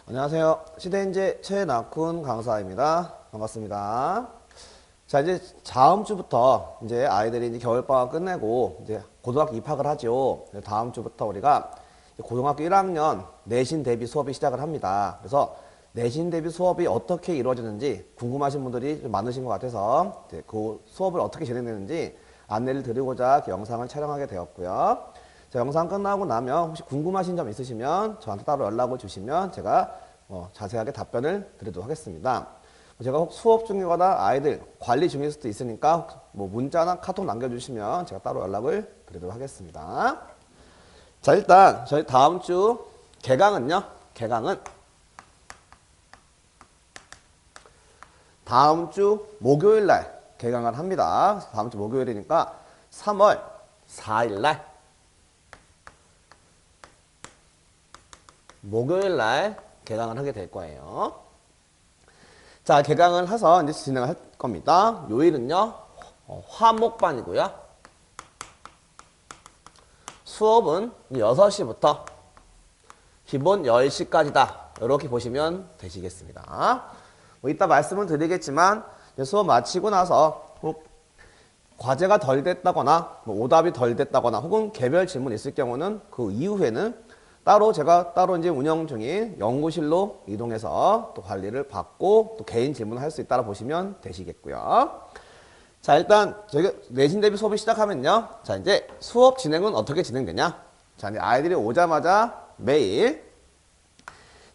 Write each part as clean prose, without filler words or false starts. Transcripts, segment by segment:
안녕하세요. 시대인재 최낙훈 강사입니다. 반갑습니다. 자, 이제 다음 주부터 이제 아이들이 이제 겨울방학 끝내고 이제 고등학교 입학을 하죠. 다음 주부터 우리가 고등학교 1학년 내신 대비 수업이 시작을 합니다. 그래서 내신 대비 수업이 어떻게 이루어지는지 궁금하신 분들이 좀 많으신 것 같아서 이제 그 수업을 어떻게 진행되는지 안내를 드리고자 영상을 촬영하게 되었고요. 자, 영상 끝나고 나면 혹시 궁금하신 점 있으시면 저한테 따로 연락을 주시면 제가 자세하게 답변을 드리도록 하겠습니다. 제가 혹 수업 중이거나 아이들 관리 중일 수도 있으니까 뭐 문자나 카톡 남겨주시면 제가 따로 연락을 드리도록 하겠습니다. 자, 일단 저희 다음 주 개강은요. 개강은 다음 주 목요일 날 개강을 합니다. 다음 주 목요일이니까 3월 4일 날 목요일 날 개강을 하게 될 거예요. 자, 개강을 해서 이제 진행을 할 겁니다. 요일은요, 화목반이고요. 수업은 6시부터 기본 10시까지다. 이렇게 보시면 되시겠습니다. 뭐 이따 말씀을 드리겠지만, 수업 마치고 나서 과제가 덜 됐다거나, 뭐 오답이 덜 됐다거나, 혹은 개별 질문 있을 경우는 그 이후에는 제가 따로 이제 운영 중인 연구실로 이동해서 또 관리를 받고 또 개인 질문을 할 수 있다고 보시면 되시겠고요. 자, 일단 저희가 내신 대비 수업을 시작하면요. 자, 이제 수업 진행은 어떻게 진행되냐? 자, 이제 아이들이 오자마자 매일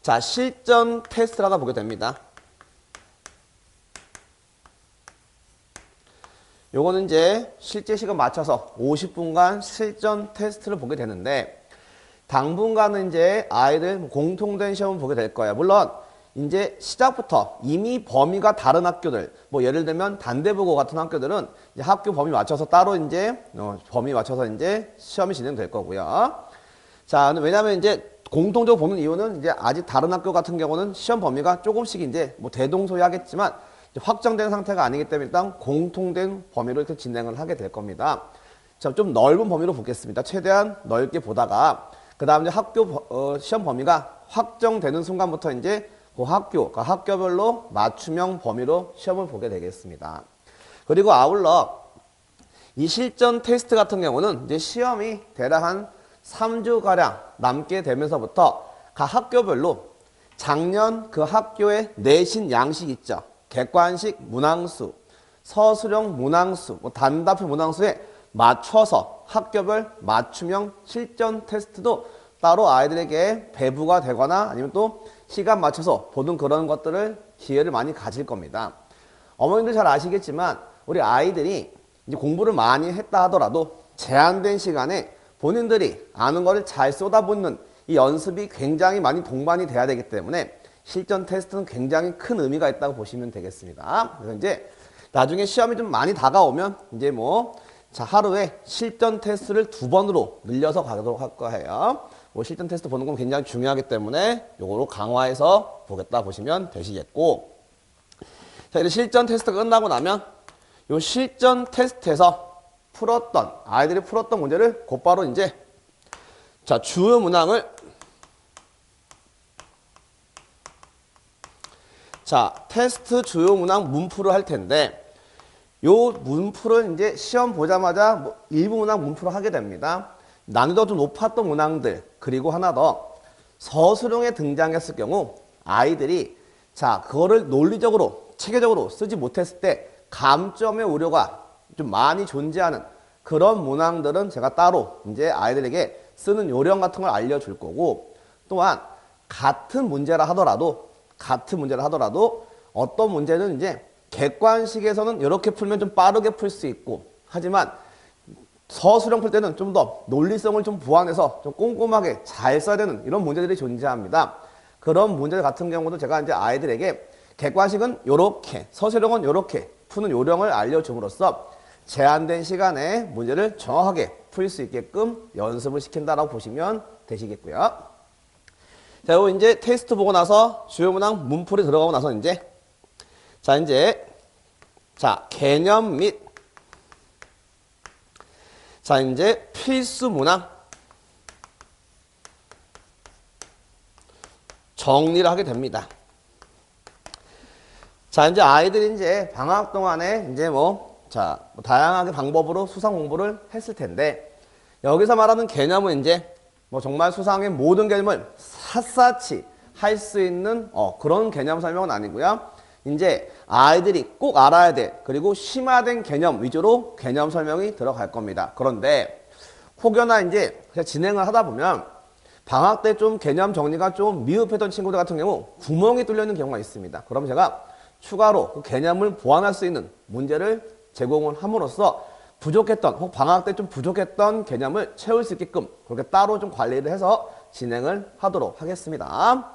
자, 실전 테스트를 하나 보게 됩니다. 요거는 이제 실제 시간 맞춰서 50분간 실전 테스트를 보게 되는데 당분간은 이제 아이들 공통된 시험을 보게 될 거예요. 물론 이제 시작부터 이미 범위가 다른 학교들, 뭐 예를 들면 단대부고 같은 학교들은 이제 학교 범위 맞춰서 따로 이제 범위 맞춰서 이제 시험이 진행될 거고요. 자, 왜냐하면 이제 공통적으로 보는 이유는 이제 아직 다른 학교 같은 경우는 시험 범위가 조금씩 이제 뭐 대동소이하겠지만 확정된 상태가 아니기 때문에 일단 공통된 범위로 이렇게 진행을 하게 될 겁니다. 자, 좀 넓은 범위로 보겠습니다. 최대한 넓게 보다가 그 다음 이제 학교 시험 범위가 확정되는 순간부터 이제 그 그러니까 학교별로 맞춤형 범위로 시험을 보게 되겠습니다. 그리고 아울러 이 실전 테스트 같은 경우는 이제 시험이 대략 한 3주가량 남게 되면서부터 각 학교별로 작년 그 학교의 내신 양식 있죠. 객관식 문항수, 서술형 문항수, 뭐 단답형 문항수에 맞춰서 학교별 맞춤형 실전 테스트도 따로 아이들에게 배부가 되거나 아니면 또 시간 맞춰서 보는 그런 것들을 기회를 많이 가질 겁니다. 어머님들 잘 아시겠지만 우리 아이들이 이제 공부를 많이 했다 하더라도 제한된 시간에 본인들이 아는 거를 잘 쏟아붓는 이 연습이 굉장히 많이 동반이 돼야 되기 때문에 실전 테스트는 굉장히 큰 의미가 있다고 보시면 되겠습니다. 그래서 이제 나중에 시험이 좀 많이 다가오면 이제 자, 하루에 실전 테스트를 2번으로 늘려서 가도록 할 거예요. 실전 테스트 보는 건 굉장히 중요하기 때문에 요거로 강화해서 보겠다 보시면 되시겠고. 자, 이제 실전 테스트가 끝나고 나면 요 실전 테스트에서 아이들이 풀었던 문제를 곧바로 이제 자, 주요 문항을 자, 테스트 주요 문항 문풀을 할 텐데 요 문풀은 이제 시험 보자마자 일부 문항 문풀을 하게 됩니다. 난이도가 좀 높았던 문항들, 그리고 하나 더 서술형에 등장했을 경우 아이들이 자, 그거를 논리적으로 체계적으로 쓰지 못했을 때 감점의 우려가 좀 많이 존재하는 그런 문항들은 제가 따로 이제 아이들에게 쓰는 요령 같은 걸 알려줄 거고, 또한 같은 문제라 하더라도 어떤 문제는 이제 객관식에서는 이렇게 풀면 좀 빠르게 풀 수 있고, 하지만 서술형 풀 때는 좀 더 논리성을 좀 보완해서 좀 꼼꼼하게 잘 써야 되는 이런 문제들이 존재합니다. 그런 문제들 같은 경우도 제가 이제 아이들에게 객관식은 요렇게, 서술형은 요렇게 푸는 요령을 알려줌으로써 제한된 시간에 문제를 정확하게 풀 수 있게끔 연습을 시킨다라고 보시면 되시겠고요. 자, 요 이제 테스트 보고 나서 주요 문항 문풀이 들어가고 나서 이제 개념 및 이제 필수 문항 정리를 하게 됩니다. 자, 이제 아이들이 이제 방학 동안에 이제 다양하게 방법으로 수상 공부를 했을 텐데, 여기서 말하는 개념은 이제 정말 수상의 모든 개념을 샅샅이 할 수 있는 그런 개념 설명은 아니고요. 이제 아이들이 꼭 알아야 돼. 그리고 심화된 개념 위주로 개념 설명이 들어갈 겁니다. 그런데 혹여나 이제 진행을 하다 보면 방학 때 좀 개념 정리가 좀 미흡했던 친구들 같은 경우 구멍이 뚫려 있는 경우가 있습니다. 그럼 제가 추가로 그 개념을 보완할 수 있는 문제를 제공을 함으로써 부족했던 혹 방학 때 좀 부족했던 개념을 채울 수 있게끔 그렇게 따로 좀 관리를 해서 진행을 하도록 하겠습니다.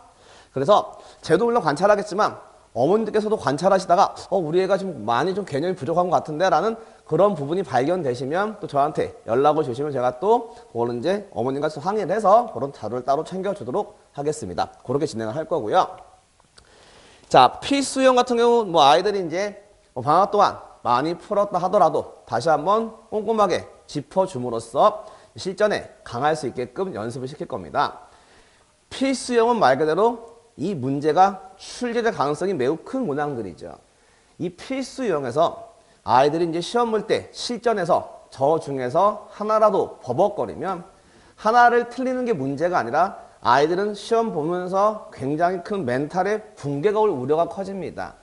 그래서 저도 물론 관찰하겠지만 어머님들께서도 관찰하시다가 우리 애가 좀 많이 좀 개념이 부족한 것 같은데 라는 그런 부분이 발견되시면 또 저한테 연락을 주시면 제가 또 그거는 이제 어머님과 상의를 해서 그런 자료를 따로 챙겨주도록 하겠습니다. 그렇게 진행을 할 거고요. 자, 필수형 같은 경우 아이들이 이제 방학 동안 많이 풀었다 하더라도 다시 한번 꼼꼼하게 짚어줌으로써 실전에 강할 수 있게끔 연습을 시킬 겁니다. 필수형은 말 그대로 이 문제가 출제될 가능성이 매우 큰 문항들이죠. 이 필수형에서 아이들이 이제 시험 볼 때 실전에서 저 중에서 하나라도 버벅거리면 하나를 틀리는 게 문제가 아니라 아이들은 시험 보면서 굉장히 큰 멘탈의 붕괴가 올 우려가 커집니다.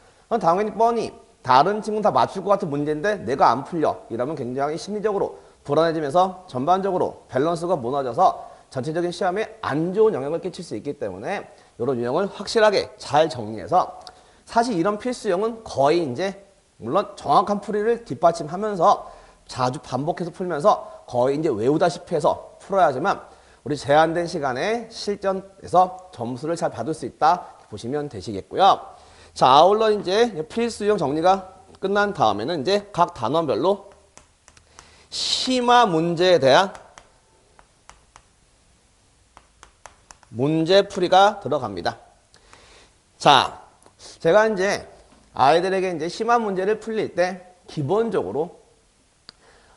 당연히 뻔히 다른 친구는 다 맞출 것 같은 문제인데 내가 안 풀려 이러면 굉장히 심리적으로 불안해지면서 전반적으로 밸런스가 무너져서 전체적인 시험에 안 좋은 영향을 끼칠 수 있기 때문에 이런 유형을 확실하게 잘 정리해서 사실 이런 필수형은 거의 이제 물론 정확한 풀이를 뒷받침하면서 자주 반복해서 풀면서 거의 이제 외우다시피 해서 풀어야지만 우리 제한된 시간에 실전에서 점수를 잘 받을 수 있다 보시면 되시겠고요. 자, 아울러 이제 필수형 정리가 끝난 다음에는 이제 각 단원별로 심화 문제에 대한 문제풀이가 들어갑니다. 자, 제가 이제 아이들에게 이제 심화 문제를 풀릴 때 기본적으로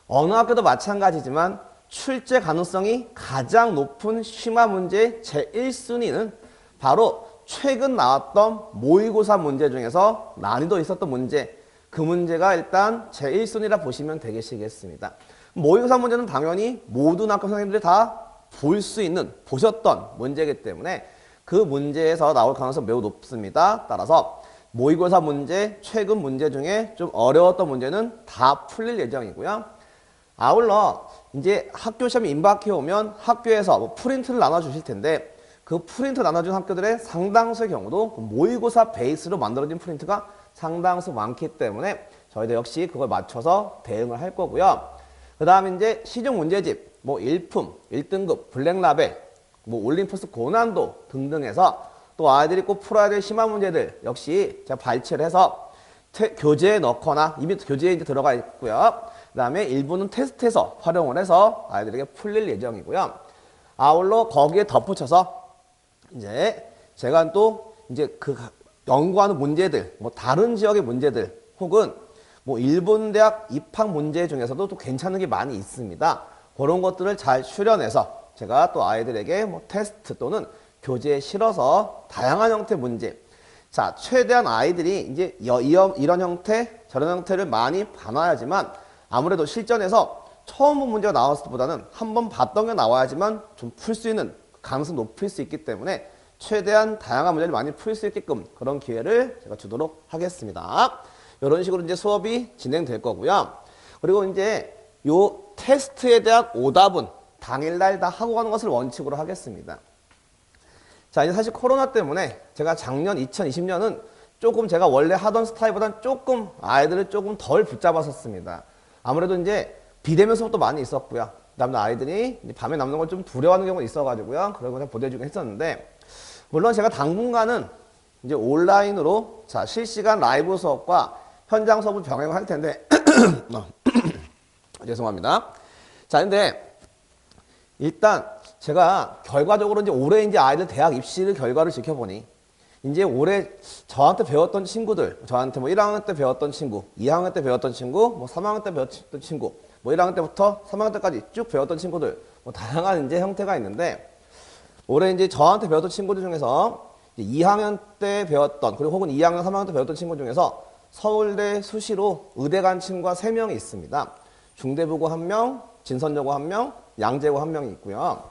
어느 학교도 마찬가지지만 출제 가능성이 가장 높은 심화 문제 제1순위는 바로 최근 나왔던 모의고사 문제 중에서 난이도 있었던 문제, 그 문제가 일단 제1순위라 보시면 되시겠습니다. 모의고사 문제는 당연히 모든 학교 선생님들이 다 볼 수 있는, 보셨던 문제이기 때문에 그 문제에서 나올 가능성이 매우 높습니다. 따라서 모의고사 문제, 최근 문제 중에 좀 어려웠던 문제는 다 풀릴 예정이고요. 아울러 이제 학교 시험이 임박해 오면 학교에서 프린트를 나눠주실 텐데 그 프린트 나눠준 학교들의 상당수의 경우도 모의고사 베이스로 만들어진 프린트가 상당수 많기 때문에 저희도 역시 그걸 맞춰서 대응을 할 거고요. 그 다음에 이제 시중 문제집, 일품, 1등급, 블랙라벨, 올림푸스 고난도 등등 해서 또 아이들이 꼭 풀어야 될 심화 문제들 역시 제가 발췌를 해서 교재에 넣거나 이미 교재에 이제 들어가 있고요. 그 다음에 일부는 테스트에서 활용을 해서 아이들에게 풀릴 예정이고요. 아울러 거기에 덧붙여서 이제 제가 또 이제 그 연구하는 문제들, 다른 지역의 문제들 혹은 일본 대학 입학 문제 중에서도 또 괜찮은 게 많이 있습니다. 그런 것들을 잘 수련해서 제가 또 아이들에게 테스트 또는 교재에 실어서 다양한 형태 문제. 자, 최대한 아이들이 이제 이런 형태, 저런 형태를 많이 봐놔야지만 아무래도 실전에서 처음 본 문제가 나왔을 때보다는 한번 봤던 게 나와야지만 좀 풀 수 있는 가능성이 높을 수 있기 때문에 최대한 다양한 문제를 많이 풀 수 있게끔 그런 기회를 제가 주도록 하겠습니다. 이런 식으로 이제 수업이 진행될 거고요. 그리고 이제 요 테스트에 대한 오답은 당일날 다 하고 가는 것을 원칙으로 하겠습니다. 자, 이제 사실 코로나 때문에 제가 작년 2020년은 조금 제가 원래 하던 스타일보다는 조금 아이들을 조금 덜 붙잡았었습니다. 아무래도 이제 비대면 수업도 많이 있었고요. 그다음에 아이들이 이제 밤에 남는 걸 좀 두려워하는 경우가 있어가지고요. 그런 걸 보내주긴 했었는데, 물론 제가 당분간은 이제 온라인으로 자 실시간 라이브 수업과 현장 수업을 병행을 할 텐데 죄송합니다. 자, 근데 일단 제가 결과적으로 이제 올해 이제 아이들 대학 입시 결과를 지켜보니 이제 올해 저한테 배웠던 친구들, 저한테 1학년 때 배웠던 친구, 2학년 때 배웠던 친구, 3학년 때 배웠던 친구, 1학년 때부터 3학년 때까지 쭉 배웠던 친구들, 다양한 이제 형태가 있는데 올해 이제 저한테 배웠던 친구들 중에서 이제 2학년 때 배웠던, 그리고 혹은 2학년, 3학년 때 배웠던 친구 중에서 서울대 수시로 의대 간 친구가 3명이 있습니다. 중대부고 1명, 진선여고 1명, 양재고 1명이 있고요.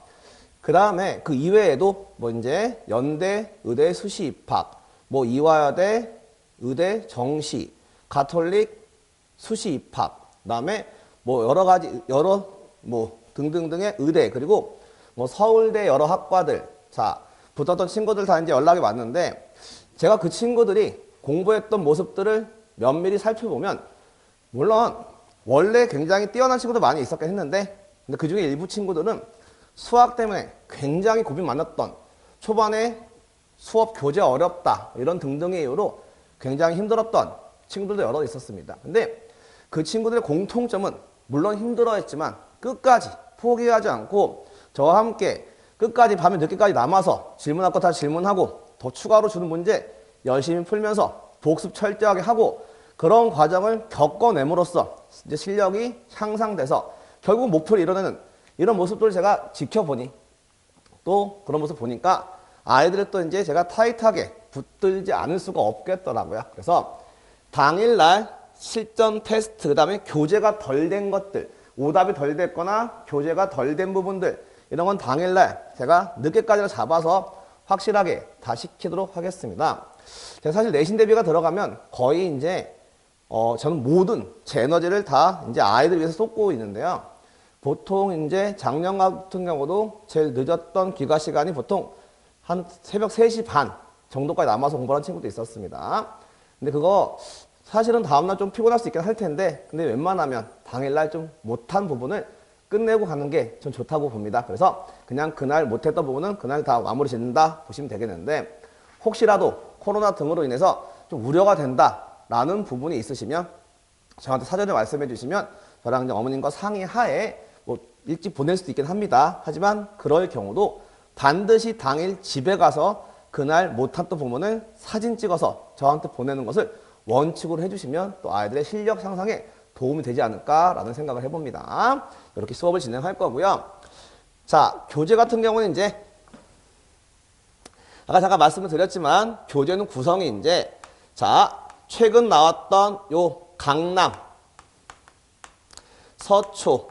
그 다음에 그 이외에도 뭐 이제 연대 의대 수시 입학, 뭐 이화여대 의대 정시, 가톨릭 수시 입학, 그 다음에 뭐 여러 가지, 여러 뭐 등등등의 의대, 그리고 뭐 서울대 여러 학과들, 자, 붙었던 친구들 다 이제 연락이 왔는데, 제가 그 친구들이 공부했던 모습들을 면밀히 살펴보면, 물론 원래 굉장히 뛰어난 친구도 많이 있었긴 했는데, 근데 그 중에 일부 친구들은 수학 때문에 굉장히 고민 많았던, 초반에 수업 교재 어렵다 이런 등등의 이유로 굉장히 힘들었던 친구들도 여러 있었습니다. 근데 그 친구들의 공통점은 물론 힘들어했지만 끝까지 포기하지 않고 저와 함께 끝까지 밤에 늦게까지 남아서 질문할 거 다 질문하고 더 추가로 주는 문제 열심히 풀면서 복습 철저하게 하고 그런 과정을 겪어냄으로써 이제 실력이 향상돼서 결국 목표를 이뤄내는 이런 모습들을 제가 지켜보니 또 그런 모습 보니까 아이들을 또 이제 제가 타이트하게 붙들지 않을 수가 없겠더라고요. 그래서 당일날 실전 테스트, 그 다음에 교재가 덜 된 것들, 오답이 덜 됐거나 교재가 덜 된 부분들, 이런 건 당일날 제가 늦게까지 잡아서 확실하게 다 시키도록 하겠습니다. 제가 사실 내신 대비가 들어가면 거의 이제 저는 모든 제 에너지를 다 이제 아이들 위해서 쏟고 있는데요. 보통 이제 작년 같은 경우도 제일 늦었던 귀가 시간이 보통 한 새벽 3시 반 정도까지 남아서 공부하는 친구도 있었습니다. 근데 그거 사실은 다음날 좀 피곤할 수 있긴 할 텐데, 근데 웬만하면 당일날 좀 못한 부분을 끝내고 가는 게 전 좋다고 봅니다. 그래서 그냥 그날 못했던 부분은 그날 다 마무리 짓는다 보시면 되겠는데, 혹시라도 코로나 등으로 인해서 좀 우려가 된다라는 부분이 있으시면 저한테 사전에 말씀해 주시면 저랑 이제 어머님과 상의하에 뭐 일찍 보낼 수도 있긴 합니다. 하지만 그럴 경우도 반드시 당일 집에 가서 그날 못했던 부분을 사진 찍어서 저한테 보내는 것을 원칙으로 해주시면 또 아이들의 실력 향상에 도움이 되지 않을까라는 생각을 해봅니다. 이렇게 수업을 진행할 거고요. 자, 교재 같은 경우는 이제 아까 잠깐 말씀을 드렸지만 교재는 구성이 이제 자, 최근 나왔던 요 강남, 서초,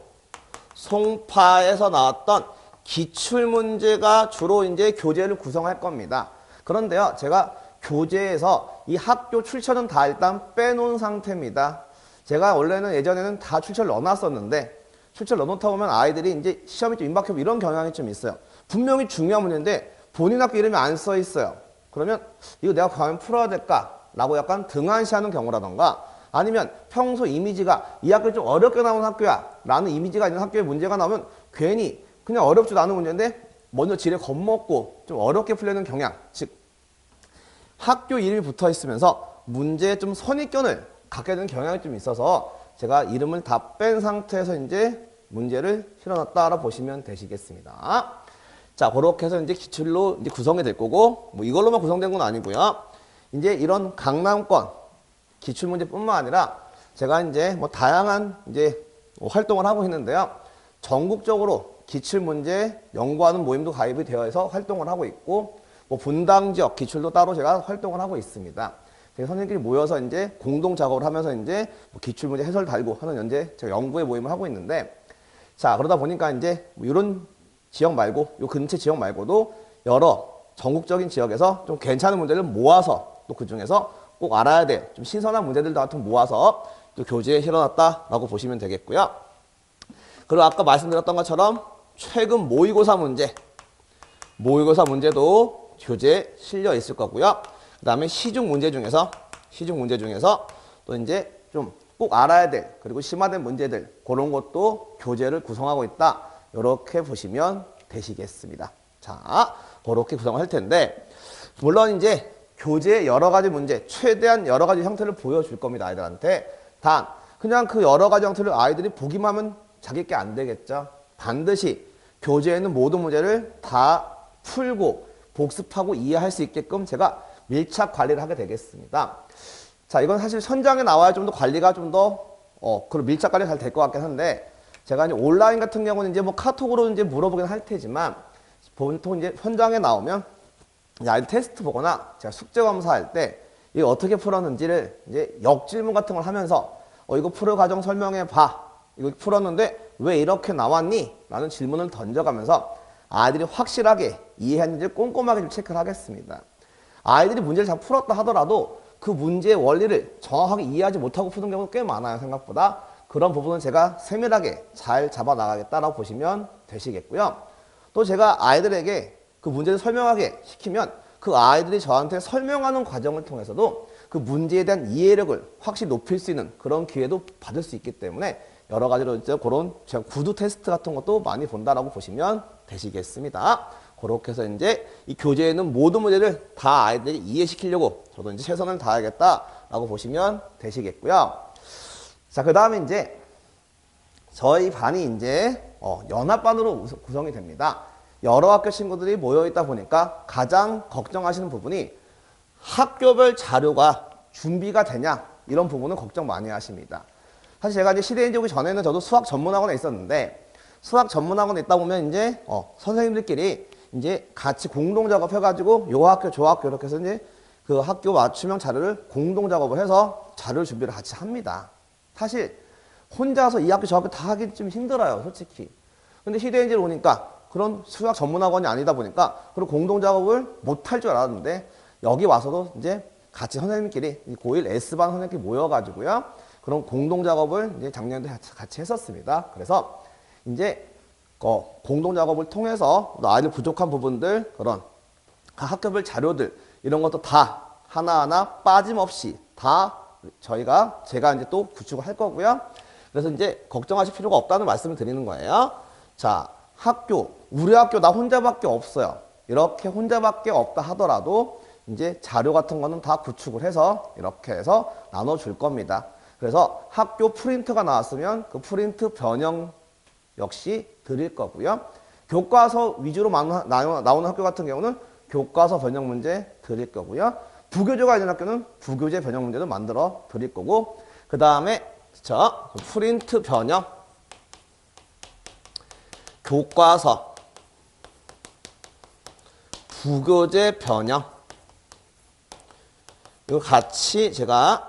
송파에서 나왔던 기출문제가 주로 이제 교재를 구성할 겁니다. 그런데요, 제가 교재에서 이 학교 출처는 다 일단 빼놓은 상태입니다. 제가 원래는 예전에는 다 출처를 넣어놨었는데, 출처를 넣어놓다 보면 아이들이 이제 시험이 좀 임박해보고 이런 경향이 좀 있어요. 분명히 중요한 문제인데 본인 학교 이름이 안 써 있어요. 그러면 이거 내가 과연 풀어야 될까? 라고 약간 등한시하는 경우라던가, 아니면 평소 이미지가 이 학교 좀 어렵게 나온 학교야 라는 이미지가 있는 학교에 문제가 나오면 괜히 그냥 어렵지도 않은 문제인데 먼저 지레 겁먹고 좀 어렵게 풀려는 경향, 즉 학교 이름이 붙어 있으면서 문제에 좀 선입견을 갖게 되는 경향이 좀 있어서 제가 이름을 다 뺀 상태에서 이제 문제를 실어놨다라 보시면 되시겠습니다. 자, 그렇게 해서 이제 기출로 이제 구성이 될 거고, 뭐 이걸로만 구성된 건 아니고요. 이제 이런 강남권 기출 문제뿐만 아니라 제가 이제 뭐 다양한 이제 활동을 하고 있는데요. 전국적으로 기출 문제 연구하는 모임도 가입이 되어 있어 활동을 하고 있고, 뭐 분당 지역 기출도 따로 제가 활동을 하고 있습니다. 선생님들이 모여서 이제 공동 작업을 하면서 이제 뭐 기출 문제 해설 달고 하는 현재 제가 연구의 모임을 하고 있는데, 자, 그러다 보니까 이제 뭐 이런 지역 말고 요 근처 지역 말고도 여러 전국적인 지역에서 좀 괜찮은 문제를 모아서 또 그 중에서 꼭 알아야 될 좀 신선한 문제들도 같은 모아서 또 교재에 실어놨다라고 보시면 되겠고요. 그리고 아까 말씀드렸던 것처럼 최근 모의고사 문제도 교재에 실려 있을 거고요. 그 다음에 시중 문제 중에서 또 이제 좀 꼭 알아야 될 그리고 심화된 문제들 그런 것도 교재를 구성하고 있다. 이렇게 보시면 되시겠습니다. 자, 그렇게 구성을 할 텐데, 물론 이제 교재의 여러 가지 문제, 최대한 여러 가지 형태를 보여줄 겁니다. 아이들한테. 단, 그냥 그 여러 가지 형태를 아이들이 보기만 하면 자기 게 안 되겠죠. 반드시 교재에 있는 모든 문제를 다 풀고 복습하고 이해할 수 있게끔 제가 밀착 관리를 하게 되겠습니다. 자, 이건 사실 현장에 나와야 좀 더 관리가 좀 더, 그런 밀착 관리가 잘 될 것 같긴 한데, 제가 이제 온라인 같은 경우는 이제 뭐 카톡으로 이제 물어보긴 할 테지만, 보통 이제 현장에 나오면 이제 아이들 테스트 보거나 제가 숙제 검사할 때 이거 어떻게 풀었는지를 이제 역질문 같은 걸 하면서 이거 풀을 과정 설명해 봐. 이거 풀었는데 왜 이렇게 나왔니? 라는 질문을 던져가면서 아이들이 확실하게 이해했는지 꼼꼼하게 좀 체크를 하겠습니다. 아이들이 문제를 잘 풀었다 하더라도 그 문제의 원리를 정확하게 이해하지 못하고 푸는 경우가 꽤 많아요. 생각보다. 그런 부분은 제가 세밀하게 잘 잡아 나가겠다라고 보시면 되시겠고요. 또 제가 아이들에게 그 문제를 설명하게 시키면 그 아이들이 저한테 설명하는 과정을 통해서도 그 문제에 대한 이해력을 확실히 높일 수 있는 그런 기회도 받을 수 있기 때문에 여러 가지로 이제 그런 제가 구두 테스트 같은 것도 많이 본다라고 보시면 되시겠습니다. 그렇게 해서 이제 이 교재에 있는 모든 문제를 다 아이들이 이해시키려고 저도 이제 최선을 다하겠다라고 보시면 되시겠고요. 자, 그 다음에 이제 저희 반이 이제 연합반으로 구성이 됩니다. 여러 학교 친구들이 모여 있다 보니까 가장 걱정하시는 부분이 학교별 자료가 준비가 되냐 이런 부분은 걱정 많이 하십니다. 사실 제가 이제 시대인지 오기 전에는 저도 수학 전문학원에 있었는데 수학 전문학원에 있다 보면 이제 선생님들끼리 이제 같이 공동 작업해가지고 요 학교 저 학교 이렇게 해서 이제 그 학교 맞춤형 자료를 공동 작업을 해서 자료 준비를 같이 합니다. 사실 혼자서 이 학교 저 학교 다 하기 좀 힘들어요, 솔직히. 근데 시대인지를 오니까 그런 수학 전문학원이 아니다 보니까 그런 공동 작업을 못 할 줄 알았는데 여기 와서도 이제 같이 선생님끼리 고1 S반 선생님끼리 모여가지고요. 그런 공동 작업을 이제 작년에 같이 했었습니다. 그래서 이제 공동 작업을 통해서 아이들 부족한 부분들 그런 각 학교별 자료들 이런 것도 다 하나하나 빠짐없이 다 제가 이제 또 구축을 할 거고요. 그래서 이제 걱정하실 필요가 없다는 말씀을 드리는 거예요. 자, 우리 학교 나 혼자밖에 없어요. 이렇게 혼자밖에 없다 하더라도 이제 자료 같은 거는 다 구축을 해서 이렇게 해서 나눠줄 겁니다. 그래서 학교 프린트가 나왔으면 그 프린트 변형 역시 드릴 거고요. 교과서 위주로 나오는 학교 같은 경우는 교과서 변형 문제 드릴 거고요. 부교재가 있는 학교는 부교재 변형 문제도 만들어 드릴 거고 그 다음에 프린트 변형 교과서 부교재 변형 이거 같이 제가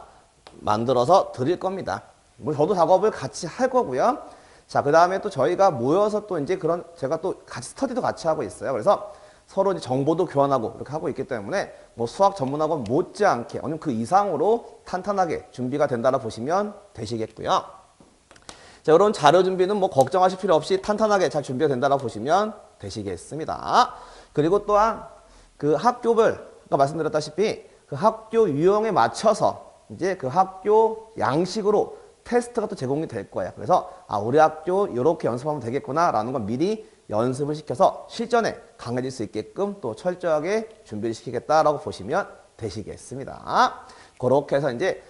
만들어서 드릴 겁니다. 저도 작업을 같이 할 거고요. 자, 그 다음에 또 저희가 모여서 또 이제 제가 또 같이 스터디도 같이 하고 있어요. 그래서 서로 이제 정보도 교환하고 이렇게 하고 있기 때문에 뭐 수학 전문학원 못지않게 아니면 그 이상으로 탄탄하게 준비가 된다고 보시면 되시겠고요. 자, 이런 자료 준비는 뭐 걱정하실 필요 없이 탄탄하게 잘 준비가 된다고 보시면 되시겠습니다. 그리고 또한 그 학교별, 아까 말씀드렸다시피 그 학교 유형에 맞춰서 이제 그 학교 양식으로 테스트가 또 제공이 될 거예요. 그래서 우리 학교 이렇게 연습하면 되겠구나 라는 걸 미리 연습을 시켜서 실전에 강해질 수 있게끔 또 철저하게 준비를 시키겠다라고 보시면 되시겠습니다. 그렇게 해서 이제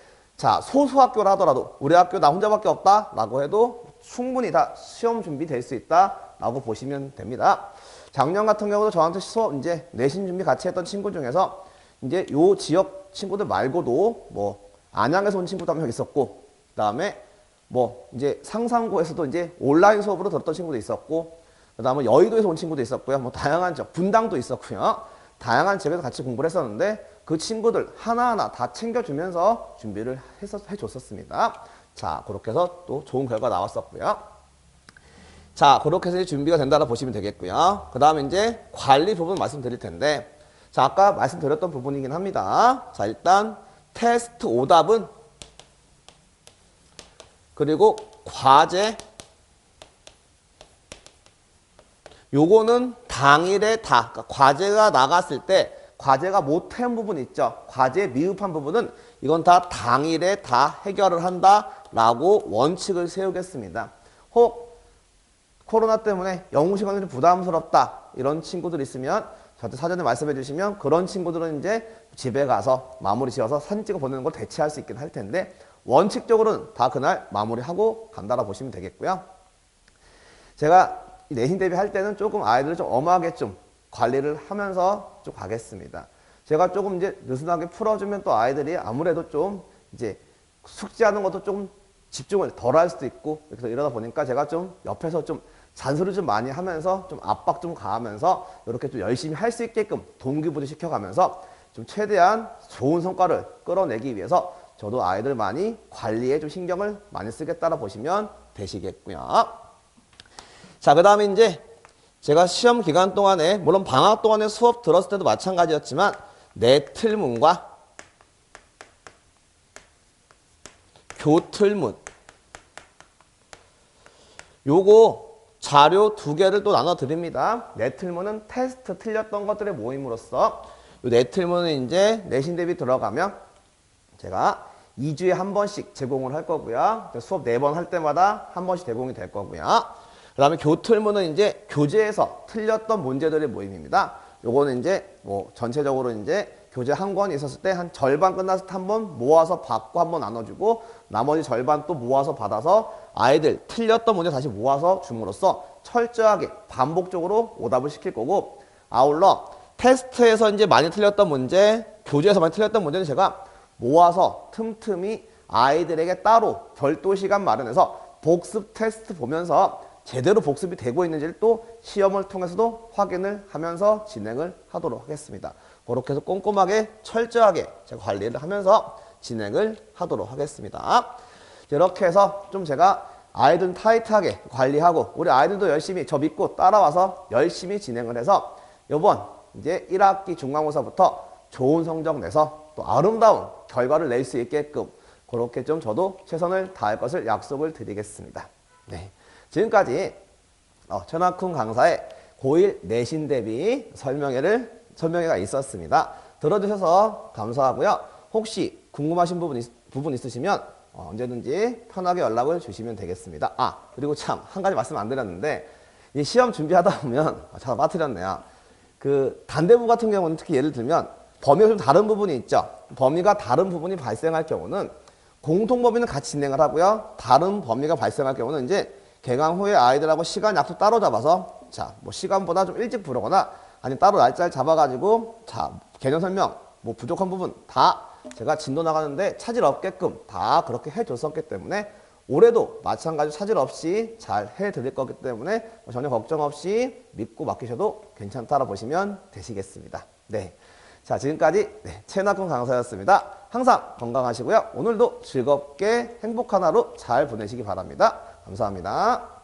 소수학교라 하더라도 우리 학교 나 혼자밖에 없다라고 해도 충분히 다 시험 준비될 수 있다라고 보시면 됩니다. 작년 같은 경우도 저한테 이제 내신 준비 같이 했던 친구 중에서 이제 요 지역 친구들 말고도 뭐 안양에서 온 친구도 한 명 있었고 그다음에 뭐 이제 상산고에서도 이제 온라인 수업으로 들었던 친구도 있었고 그다음에 여의도에서 온 친구도 있었고요. 뭐 다양한 지역, 분당도 있었고요. 다양한 지역에서 같이 공부를 했었는데 그 친구들 하나하나 다 챙겨주면서 준비를 해줬었습니다. 자, 그렇게 해서 또 좋은 결과 나왔었고요. 자, 그렇게 해서 준비가 된다고 보시면 되겠고요. 그 다음에 이제 관리 부분 말씀드릴 텐데 자, 아까 말씀드렸던 부분이긴 합니다. 자, 일단 테스트 오답은 그리고 과제 요거는 당일에 그러니까 과제가 나갔을 때 과제가 못한 부분 있죠. 과제 미흡한 부분은 이건 다 당일에 다 해결을 한다라고 원칙을 세우겠습니다. 혹 코로나 때문에 영어 시간이 좀 부담스럽다 이런 친구들 있으면 저한테 사전에 말씀해 주시면 그런 친구들은 이제 집에 가서 마무리 지어서 사진 찍어 보내는 걸 대체할 수 있긴 할 텐데 원칙적으로는 다 그날 마무리하고 간다라 보시면 되겠고요. 제가 내신 대비할 때는 조금 아이들을 좀 엄하게 좀 관리를 하면서 좀 가겠습니다. 제가 조금 이제 느슨하게 풀어주면 또 아이들이 아무래도 좀 이제 숙제하는 것도 좀 집중을 덜 할 수도 있고 그래서 이러다 보니까 제가 좀 옆에서 좀 잔소리 좀 많이 하면서 좀 압박 좀 가하면서 이렇게 좀 열심히 할 수 있게끔 동기부여 시켜가면서 좀 최대한 좋은 성과를 끌어내기 위해서 저도 아이들 많이 관리에 좀 신경을 많이 쓰겠다라 보시면 되시겠고요. 자, 그 다음에 이제 제가 시험 기간 동안에 물론 방학 동안에 수업 들었을 때도 마찬가지였지만 내틀문과 교틀문 요거 자료 2개를 또 나눠 드립니다. 내틀문은 테스트 틀렸던 것들의 모임으로써 요 내틀문은 이제 내신 대비 들어가면 제가 2주에 한 번씩 제공을 할 거고요. 수업 4번 할 때마다 한 번씩 제공이 될 거고요. 그 다음에 교틀문은 이제 교재에서 틀렸던 문제들의 모임입니다. 요거는 이제 뭐 전체적으로 이제 교재 한 권이 있었을 때 한 절반 끝났을 때 한 번 모아서 받고 한 번 나눠주고 나머지 절반 또 모아서 받아서 아이들 틀렸던 문제 다시 모아서 줌으로써 철저하게 반복적으로 오답을 시킬 거고, 아울러 테스트에서 이제 많이 틀렸던 문제, 교재에서 많이 틀렸던 문제는 제가 모아서 틈틈이 아이들에게 따로 별도 시간 마련해서 복습 테스트 보면서 제대로 복습이 되고 있는지를 또 시험을 통해서도 확인을 하면서 진행을 하도록 하겠습니다. 그렇게 해서 꼼꼼하게 철저하게 제가 관리를 하면서 진행을 하도록 하겠습니다. 이렇게 해서 좀 제가 아이들 타이트하게 관리하고 우리 아이들도 열심히 저 믿고 따라와서 열심히 진행을 해서 이번 이제 1학기 중간고사부터 좋은 성적 내서 또 아름다운 결과를 낼 수 있게끔 그렇게 좀 저도 최선을 다할 것을 약속을 드리겠습니다. 네. 지금까지 천하쿤 강사의 고1 내신 대비 설명회가 있었습니다. 들어주셔서 감사하고요. 혹시 궁금하신 부분 있으시면 언제든지 편하게 연락을 주시면 되겠습니다. 아, 그리고 참 한 가지 말씀 안 드렸는데 이 시험 준비하다 보면 잘 빠뜨렸네요. 그 단대부 같은 경우는 특히 예를 들면 범위가 좀 다른 부분이 있죠. 범위가 다른 부분이 발생할 경우는 공통 범위는 같이 진행을 하고요. 다른 범위가 발생할 경우는 이제 개강 후에 아이들하고 시간 약속 따로 잡아서 자, 뭐 시간보다 좀 일찍 부르거나 아니면 따로 날짜를 잡아가지고 자, 개념 설명 뭐 부족한 부분 다 제가 진도 나가는데 차질 없게끔 다 그렇게 해줬었기 때문에 올해도 마찬가지로 차질 없이 잘 해드릴 거기 때문에 전혀 걱정 없이 믿고 맡기셔도 괜찮다라 보시면 되시겠습니다. 네. 자, 지금까지 최나쿤 강사였습니다. 항상 건강하시고요. 오늘도 즐겁게 행복한 하루 잘 보내시기 바랍니다. 감사합니다.